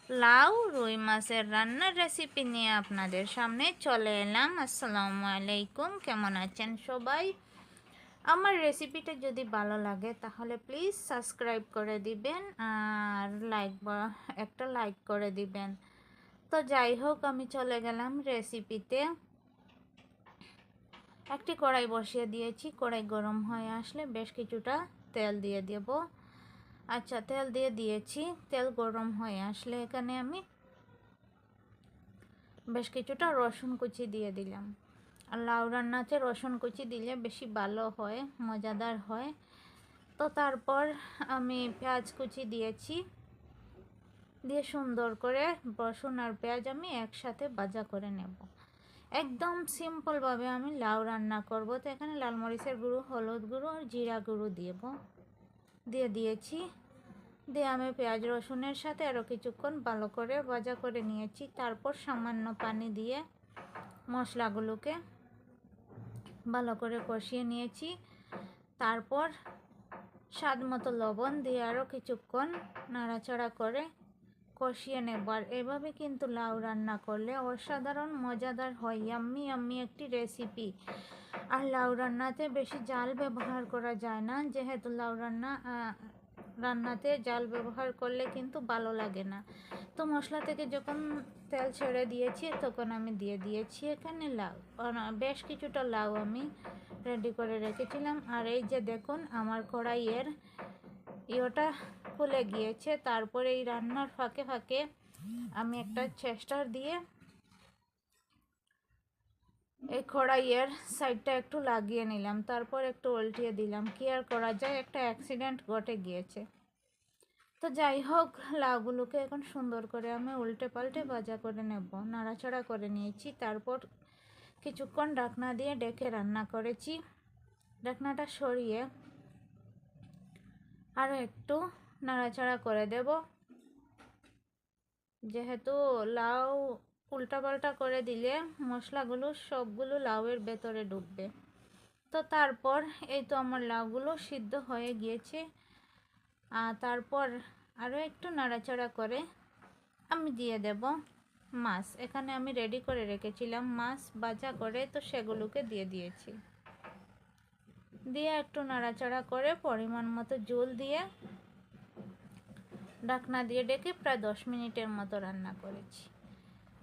লাউ রুই মাছের রান্নার রেসিপি নিয়ে আপনাদের সামনে চলে এলাম। আসসালামু আলাইকুম, কেমন আছেন সবাই? আমার রেসিপিটা যদি ভালো লাগে তাহলে প্লিজ সাবস্ক্রাইব করে দিবেন আর একটা লাইক করে দিবেন। তো যাই হোক, আমি চলে গেলাম রেসিপিতে। একটি কড়াই বসিয়ে দিয়েছি। কড়াই গরম হয়ে আসলে বেশ কিছুটা তেল দিয়ে দেব। আচ্ছা, তেল দিয়ে দিয়েছি। তেল গরম হয়ে আসলে এখানে আমি বেশ কিছুটা রসুন কুচি দিয়ে দিলাম। আর লাউ রান্নাতে রসুন কুচি দিলে বেশি ভালো হয়, মজাদার হয়। তো তারপর আমি পেঁয়াজ কুচি দিয়েছি, দিয়ে সুন্দর করে রসুন আর পেঁয়াজ আমি একসাথে ভাজা করে নেব। একদম সিম্পলভাবে আমি লাউ রান্না করব। তো এখানে লাল মরিচের গুঁড়ো, হলুদ গুঁড়ো আর জিরা গুঁড়ো দিয়ে দিয়েছি। দিয়ে আমি পেঁয়াজ রসুনের সাথে আরও কিছুক্ষণ ভালো করে ভাজা করে নিয়েছি। তারপর সামান্য পানি দিয়ে মশলাগুলোকে ভালো করে কষিয়ে নিয়েছি। তারপর স্বাদ মতো লবণ দিয়ে আরও কিছুক্ষণ নাড়াচাড়া করে কষিয়ে নেব। আর এভাবে কিন্তু লাউ রান্না করলে অসাধারণ মজাদার হয়। ইয়াম্মি একটি রেসিপি। আর লাউ রান্নাতে বেশি জাল ব্যবহার করা যায় না, যেহেতু লাউ রান্নাতে জাল ব্যবহার করলে কিন্তু ভালো লাগে না। তো মশলা থেকে যখন তেল ছেড়ে দিয়েছি তখন আমি দিয়ে দিয়েছি এখানে লাউ। বেশ কিছুটা লাউ আমি রেডি করে রেখেছিলাম। আর এই যে দেখুন, আমার কড়াইয়ের ইয়েটা খুলে গিয়েছে। তারপরে এই রান্নার ফাঁকে ফাঁকে আমি একটা চেস্টার দিয়ে এই কড়াইয়ের সাইডটা একটু লাগিয়ে নিলাম। তারপর একটু উল্টিয়ে দিলাম। কি আর করা যায়, একটা অ্যাক্সিডেন্ট ঘটে গিয়েছে। তো যাই হোক, লাউগুলোকে এখন সুন্দর করে আমি উল্টে পাল্টে ভাজা করে নেব। নাড়াচাড়া করে নিয়েছি। তারপর কিছুক্ষণ ঢাকনা দিয়ে ডেকে রান্না করেছি। ঢাকনাটা সরিয়ে আরও একটু নাড়াচাড়া করে দেব, যেহেতু লাউ উল্টাপাল্টা করে দিলে মশলাগুলো সবগুলো লাউয়ের ভেতরে ঢুকবে। তো তারপর এই তো আমার লাউগুলো সিদ্ধ হয়ে গিয়েছে। তারপর আরও একটু নাড়াচাড়া করে আমি দিয়ে দেব মাছ। এখানে আমি রেডি করে রেখেছিলাম মাছ ভাজা করে, তো সেগুলোকে দিয়ে দিয়েছি। দিয়ে একটু নাড়াচাড়া করে পরিমাণ মতো জল দিয়ে ঢাকনা দিয়ে ডেকে প্রায় 10 মিনিটের মতো রান্না করেছি।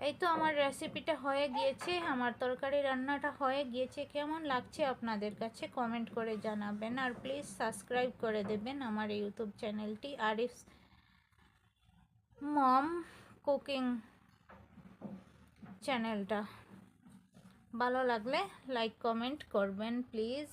এই তো আমার রেসিপিটা হয়ে গিয়েছে, আমার তরকারি রান্নাটা হয়ে গিয়েছে। কেমন লাগছে আপনাদের কাছে কমেন্ট করে জানাবেন। আর প্লিজ সাবস্ক্রাইব করে দেবেন আমার ইউটিউব চ্যানেলটি আরিফস মম কুকিং চ্যানেলটা। ভালো লাগলে লাইক কমেন্ট করবেন প্লিজ।